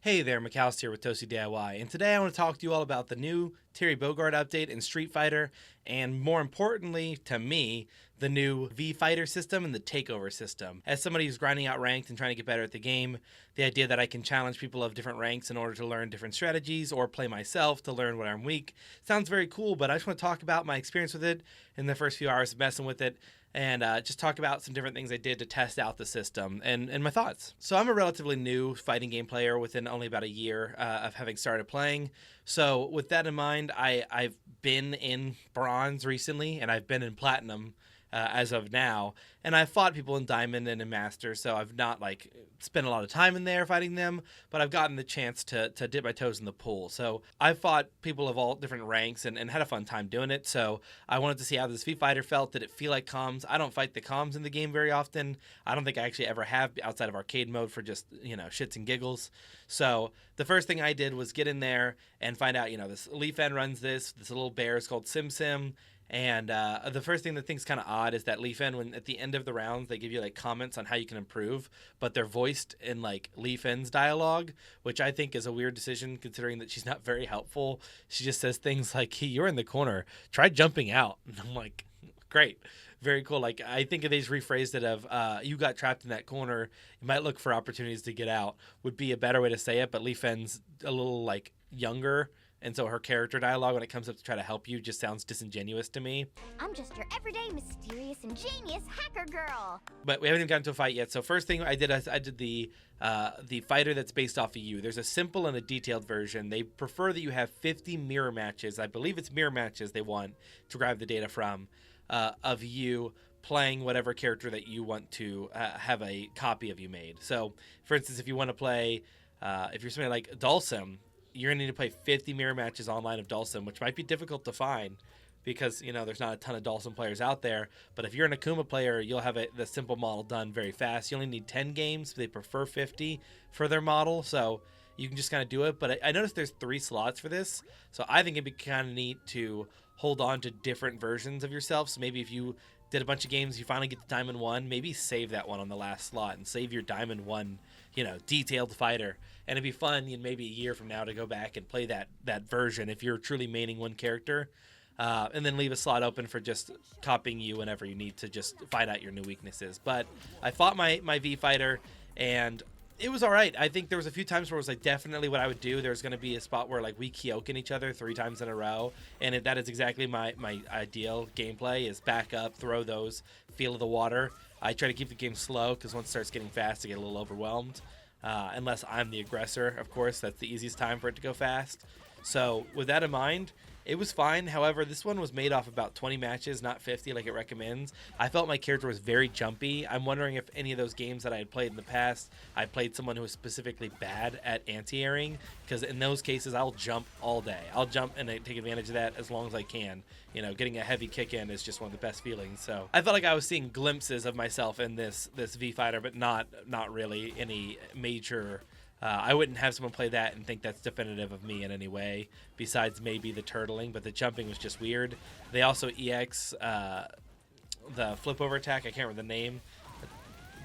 Hey there, McAllister here with Toasty DIY, and today I want to talk to you all about the new Terry Bogard update in Street Fighter, and more importantly, to me, the new V-Fighter system and the Takeover system. As somebody who's grinding out ranked and trying to get better at the game, the idea that I can challenge people of different ranks in order to learn different strategies or play myself to learn where I'm weak sounds very cool, but I just want to talk about my experience with it in the first few hours of messing with it, and just talk about some different things I did to test out the system and my thoughts. So I'm a relatively new fighting game player within only about a year of having started playing. So with that in mind, I've been in Bronze recently, and I've been in Platinum as of now, and I've fought people in Diamond and in Master, so I've not spent a lot of time in there fighting them, but I've gotten the chance to dip my toes in the pool. So I've fought people of all different ranks and had a fun time doing it. So I wanted to see how this V-Fighter felt. Did it feel like comms? I don't fight the comms in the game very often. I don't think I actually ever have outside of arcade mode for just, shits and giggles. So the first thing I did was get in there and find out, this Lee Fen runs this little bear is called Sim Sim. And the first thing that I think is kind of odd is that Lee Fen, when at the end of the rounds, they give you comments on how you can improve, but they're voiced in Lee Fen's dialogue, which I think is a weird decision considering that she's not very helpful. She just says things like, "Hey, you're in the corner. Try jumping out." And I'm like, great. Very cool. I think if they just rephrased it of "you got trapped in that corner, you might look for opportunities to get out" would be a better way to say it. But Lee Fen's a little younger, and so her character dialogue when it comes up to try to help you just sounds disingenuous to me. I'm just your everyday mysterious ingenious hacker girl. But we haven't even gotten to a fight yet. So first thing I did the fighter that's based off of you. There's a simple and a detailed version. They prefer that you have 50 mirror matches. I believe it's mirror matches they want to grab the data from of you playing whatever character that you want to have a copy of you made. So for instance, if you want to play, if you're somebody like Dulcim, you're going to need to play 50 mirror matches online of Dulcim, which might be difficult to find because, there's not a ton of Dulcim players out there. But if you're an Akuma player, you'll have the simple model done very fast. You only need 10 games. They prefer 50 for their model, so you can just kind of do it. But I noticed there's 3 slots for this, so I think it'd be kind of neat to hold on to different versions of yourself. So maybe if you did a bunch of games, you finally get the Diamond 1, maybe save that one on the last slot and save your Diamond 1, detailed fighter. And it'd be fun maybe a year from now to go back and play that version if you're truly maining one character. And then leave a slot open for just copying you whenever you need to just find out your new weaknesses. But I fought my V-Fighter, and it was all right. I think there was a few times where it was definitely what I would do. There's going to be a spot where we Kyoken each other 3 times in a row, and that is exactly my ideal gameplay is back up, throw those, feel the water. I try to keep the game slow because once it starts getting fast, I get a little overwhelmed. Unless I'm the aggressor, of course, that's the easiest time for it to go fast. So with that in mind, it was fine. However, this one was made off about 20 matches, not 50 like it recommends. I felt my character was very jumpy. I'm wondering if any of those games that I had played in the past, I played someone who was specifically bad at anti-airing, because in those cases, I'll jump all day. I'll jump and I take advantage of that as long as I can. Getting a heavy kick in is just one of the best feelings. So I felt like I was seeing glimpses of myself in this V-Fighter, but not really any major. I wouldn't have someone play that and think that's definitive of me in any way, besides maybe the turtling, but the jumping was just weird. They also EX the flip over attack. I can't remember the name,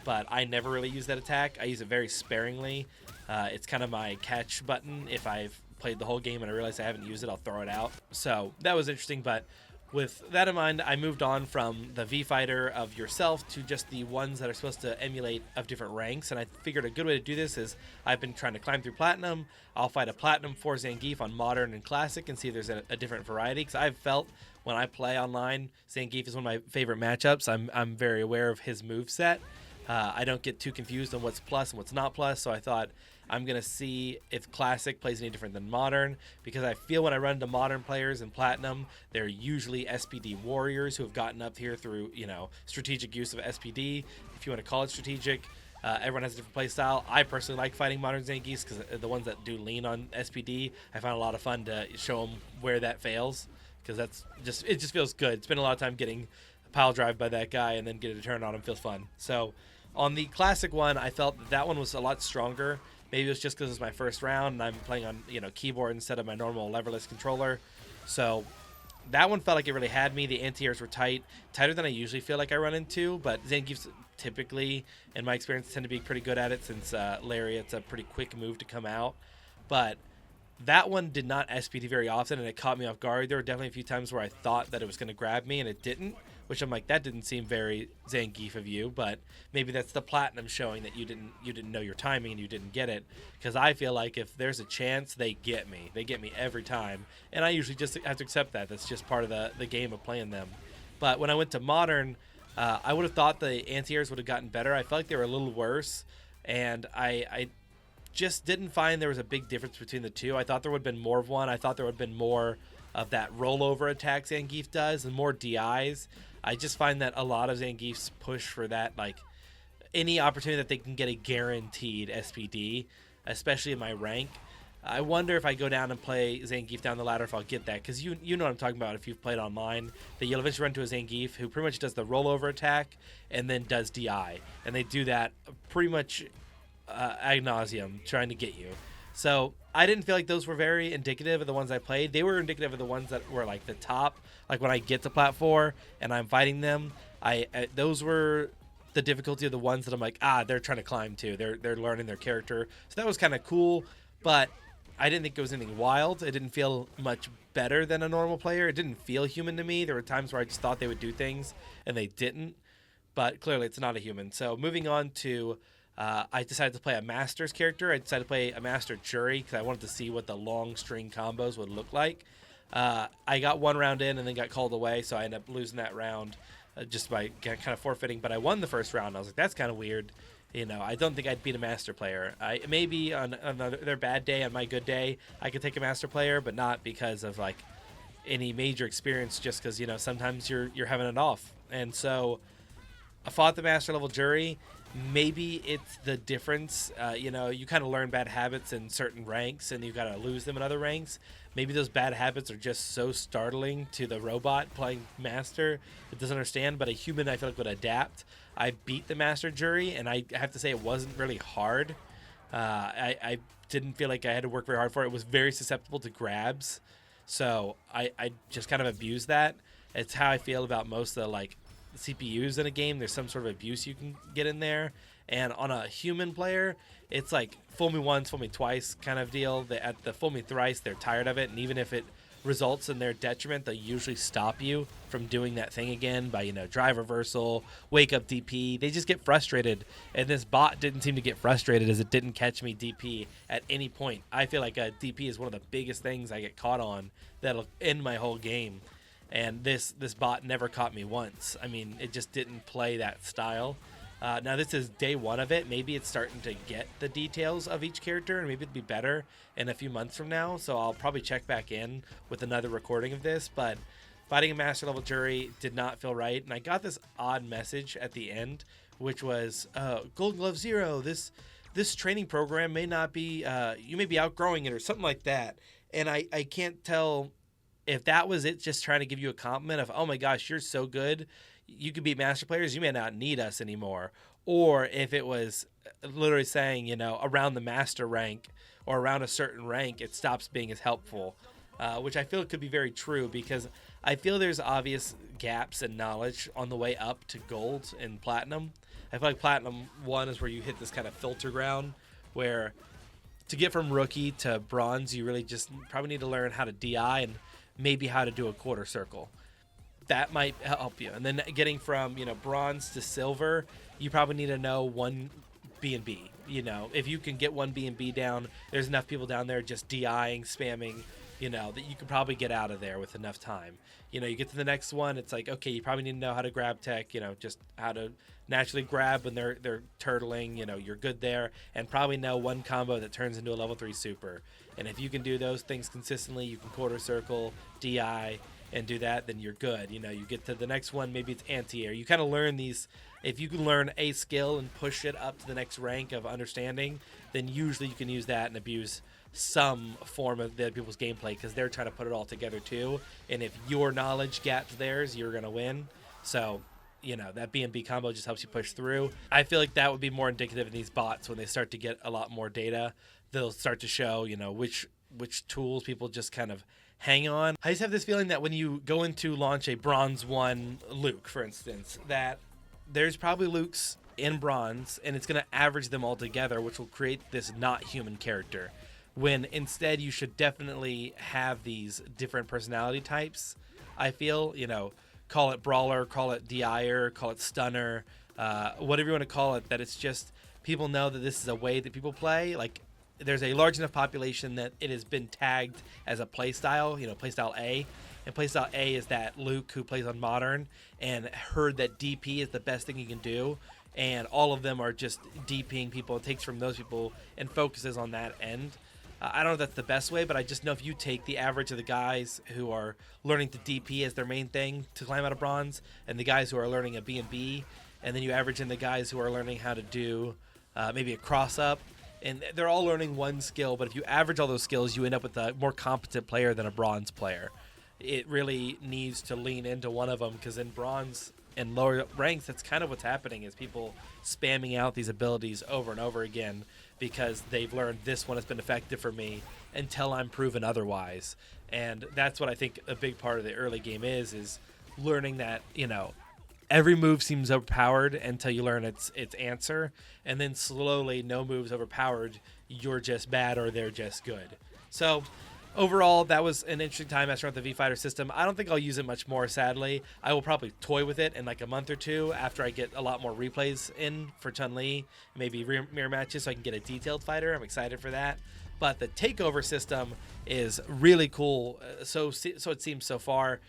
but I never really use that attack. I use it very sparingly. It's kind of my catch button. If I've played the whole game and I realize I haven't used it, I'll throw it out. So that was interesting, but with that in mind, I moved on from the V-Fighter of yourself to just the ones that are supposed to emulate of different ranks, and I figured a good way to do this is I've been trying to climb through Platinum. I'll fight a Platinum for Zangief on Modern and Classic and see if there's a different variety, because I've felt when I play online, Zangief is one of my favorite matchups. I'm very aware of his moveset. I don't get too confused on what's plus and what's not plus, so I thought I'm going to see if Classic plays any different than Modern, because I feel when I run into Modern players in Platinum, they're usually SPD warriors who have gotten up here through, strategic use of SPD, if you want to call it strategic. Everyone has a different play style. I personally like fighting Modern Zangiefs because the ones that do lean on SPD, I find a lot of fun to show them where that fails, because it just feels good. Spend a lot of time getting a pile drive by that guy and then get a turn on him feels fun. So on the Classic one, I felt that one was a lot stronger. Maybe it was just because it's my first round and I'm playing on keyboard instead of my normal leverless controller. So that one felt like it really had me. The anti-airs were tighter than I usually feel like I run into, but Zangief's typically, in my experience, tend to be pretty good at it since Lariat's a pretty quick move to come out. But that one did not SPD very often, and it caught me off guard. There were definitely a few times where I thought that it was going to grab me, and it didn't, which I'm like, that didn't seem very Zangief of you, but maybe that's the platinum showing that you didn't know your timing and you didn't get it, because I feel like if there's a chance, they get me. They get me every time, and I usually just have to accept that. That's just part of the game of playing them. But when I went to Modern, I would have thought the anti-airs would have gotten better. I felt like they were a little worse, and I just didn't find there was a big difference between the two. I thought there would have been more of one. I thought there would have been more of that rollover attack Zangief does and more DIs. I just find that a lot of Zangief's push for that, like any opportunity that they can get a guaranteed SPD, especially in my rank. I wonder if I go down and play Zangief down the ladder if I'll get that, because you know what I'm talking about if you've played online, that you'll eventually run into a Zangief who pretty much does the rollover attack and then does DI, and they do that pretty much ad nauseum trying to get you. So I didn't feel like those were very indicative of the ones I played. They were indicative of the ones that were like the top, like when I get to Plat 4 and I'm fighting them, those were the difficulty of the ones that I'm like, they're trying to climb to. They're learning their character. So that was kind of cool, but I didn't think it was anything wild. It didn't feel much better than a normal player. It didn't feel human to me. There were times where I just thought they would do things and they didn't, but clearly it's not a human. So moving on to I decided to play a Master's character. I decided to play a Master Jury because I wanted to see what the long string combos would look like. I got one round in and then got called away, so I ended up losing that round just by kind of forfeiting. But I won the first round. I was like, that's kind of weird. You know, I don't think I'd beat a Master player. Maybe on their bad day, on my good day, I could take a Master player, but not because of like any major experience. Just because sometimes you're having it off. And so I fought the Master level Jury. Maybe it's the difference. You kind of learn bad habits in certain ranks and you got to lose them in other ranks. Maybe those bad habits are just so startling to the robot playing Master it doesn't understand, but a human I feel like would adapt. I beat the Master Jury, and I have to say it wasn't really hard. I didn't feel like I had to work very hard for it. It was very susceptible to grabs, so I just kind of abused that. It's how I feel about most of the CPUs in a game. There's some sort of abuse you can get in there, and on a human player it's like fool me once, fool me twice kind of deal. At the fool me thrice, they're tired of it, and even if it results in their detriment, they usually stop you from doing that thing again by drive reversal, wake up DP. They just get frustrated, and this bot didn't seem to get frustrated as it didn't catch me DP at any point. I feel like a DP is one of the biggest things I get caught on that'll end my whole game. And this bot never caught me once. I mean, it just didn't play that style. Now, this is day one of it. Maybe it's starting to get the details of each character, and maybe it'll be better in a few months from now. So I'll probably check back in with another recording of this. But fighting a Master Level Jury did not feel right. And I got this odd message at the end, which was, Golden Glove Zero, this training program may not be, you may be outgrowing it or something like that. And I can't tell if that was it, just trying to give you a compliment of, oh my gosh, you're so good, you could beat Master players, you may not need us anymore. Or if it was literally saying, around the Master rank or around a certain rank, it stops being as helpful, which I feel could be very true, because I feel there's obvious gaps in knowledge on the way up to Gold and Platinum. I feel like Platinum 1 is where you hit this kind of filter ground where to get from Rookie to Bronze, you really just probably need to learn how to DI and maybe how to do a quarter circle. That might help you. And then getting from bronze to silver, you probably need to know one B&B. If you can get one B&B down, there's enough people down there just DIing, spamming, that you could probably get out of there with enough time. You get to the next one, it's like, okay, you probably need to know how to grab tech, just how to naturally grab when they're turtling, you're good there, and probably know one combo that turns into a level 3 super. And if you can do those things consistently, you can quarter circle, DI, and do that, then you're good. You get to the next one, maybe it's anti-air. You kind of learn these. If you can learn a skill and push it up to the next rank of understanding, then usually you can use that and abuse some form of the people's gameplay, because they're trying to put it all together too. And if your knowledge gaps theirs, you're going to win. So, that B&B combo just helps you push through. I feel like that would be more indicative in these bots when they start to get a lot more data. They'll start to show, which tools people just kind of hang on. I just have this feeling that when you go into launch a Bronze 1 Luke, for instance, that there's probably Lukes in Bronze, and it's going to average them all together, which will create this not human character. When instead you should definitely have these different personality types. I feel, call it Brawler, call it DIer, call it Stunner, whatever you want to call it, that it's just people know that this is a way that people play. Like, there's a large enough population that it has been tagged as a playstyle, playstyle A. And playstyle A is that Luke who plays on Modern and heard that DP is the best thing he can do. And all of them are just DPing people. It takes from those people and focuses on that end. I don't know if that's the best way, but I just know if you take the average of the guys who are learning to DP as their main thing to climb out of Bronze, and the guys who are learning a B&B, and then you average in the guys who are learning how to do maybe a cross-up, and they're all learning one skill, but if you average all those skills, you end up with a more competent player than a Bronze player. It really needs to lean into one of them, because in Bronze and lower ranks, that's kind of what's happening, is people spamming out these abilities over and over again because they've learned this one has been effective for me until I'm proven otherwise. And that's what I think a big part of the early game is learning that, every move seems overpowered until you learn its answer, and then slowly no move's overpowered, you're just bad or they're just good. So overall, that was an interesting time messing with the V-Fighter system. I don't think I'll use it much more, sadly. I will probably toy with it in like a month or two after I get a lot more replays in for Chun-Li, maybe mirror matches so I can get a detailed fighter. I'm excited for that. But the Takeover system is really cool, so it seems so far.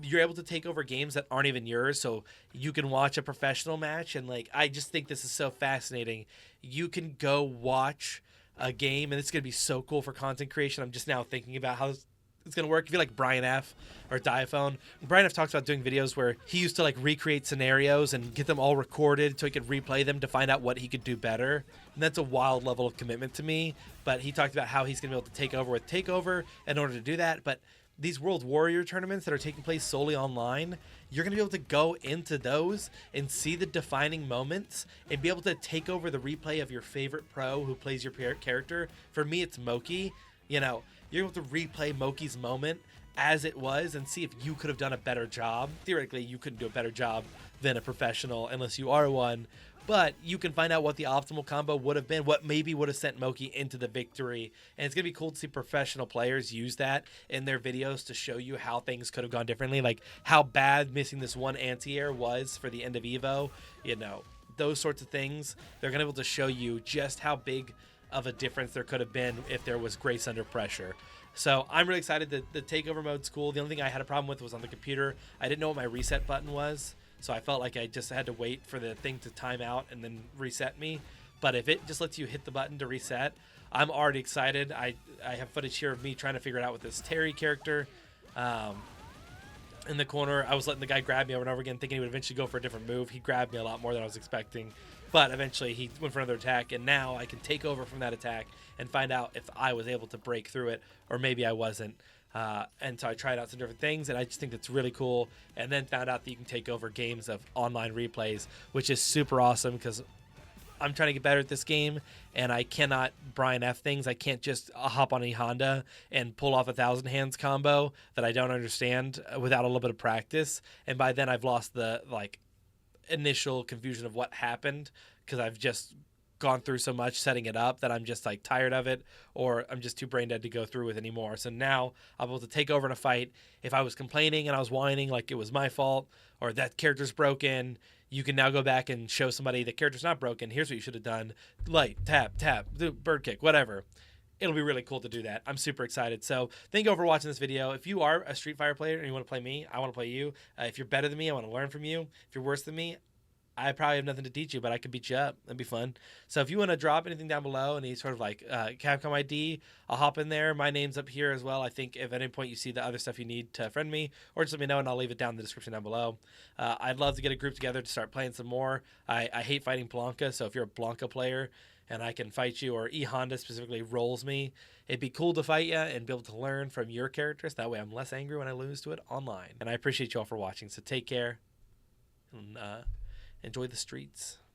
You're able to take over games that aren't even yours, so you can watch a professional match, and I just think this is so fascinating. You can go watch a game, and it's going to be so cool for content creation. I'm just now thinking about how it's going to work. If you like Brian F. or Diaphone, Brian F. talks about doing videos where he used to recreate scenarios and get them all recorded so he could replay them to find out what he could do better. And that's a wild level of commitment to me. But he talked about how he's going to be able to take over with Takeover in order to do that. But these World Warrior tournaments that are taking place solely online, you're going to be able to go into those and see the defining moments and be able to take over the replay of your favorite pro who plays your character. For me, it's Moki. You're able to replay Moki's moment as it was and see if you could have done a better job. Theoretically, you couldn't do a better job than a professional unless you are one. But you can find out what the optimal combo would have been, what maybe would have sent Moki into the victory. And it's going to be cool to see professional players use that in their videos to show you how things could have gone differently. Like how bad missing this one anti-air was for the end of EVO. Those sorts of things. They're going to be able to show you just how big of a difference there could have been if there was grace under pressure. So I'm really excited that the Takeover mode's cool. The only thing I had a problem with was on the computer. I didn't know what my reset button was. So I felt like I just had to wait for the thing to time out and then reset me. But if it just lets you hit the button to reset, I'm already excited. I have footage here of me trying to figure it out with this Terry character. In the corner, I was letting the guy grab me over and over again, thinking he would eventually go for a different move. He grabbed me a lot more than I was expecting. But eventually he went for another attack, and now I can take over from that attack and find out if I was able to break through it or maybe I wasn't. And so I tried out some different things, and I just think that's really cool. And then found out that you can take over games of online replays, which is super awesome because I'm trying to get better at this game, and I cannot Brian F things. I can't just hop on a Honda and pull off a 1,000 hands combo that I don't understand without a little bit of practice. And by then I've lost the initial confusion of what happened because I've just gone through so much setting it up that I'm just tired of it, or I'm just too brain dead to go through with anymore. So now I'm able to take over in a fight. If I was complaining and I was whining like it was my fault or that character's broken, you can now go back and show somebody the character's not broken. Here's what you should have done. Light, tap, do bird kick, whatever. It'll be really cool to do that. I'm super excited. So thank you for watching this video. If you are a Street Fighter player and you want to play me, I want to play you. If you're better than me, I want to learn from you. If you're worse than me, I probably have nothing to teach you, but I can beat you up. That'd be fun. So if you want to drop anything down below, any sort of Capcom ID, I'll hop in there. My name's up here as well. I think if at any point you see the other stuff you need to friend me, or just let me know and I'll leave it down in the description down below. I'd love to get a group together to start playing some more. I hate fighting Blanca, so if you're a Blanca player and I can fight you, or E-Honda specifically rolls me, it'd be cool to fight you and be able to learn from your characters. That way I'm less angry when I lose to it online. And I appreciate you all for watching, so take care. And, enjoy the streets.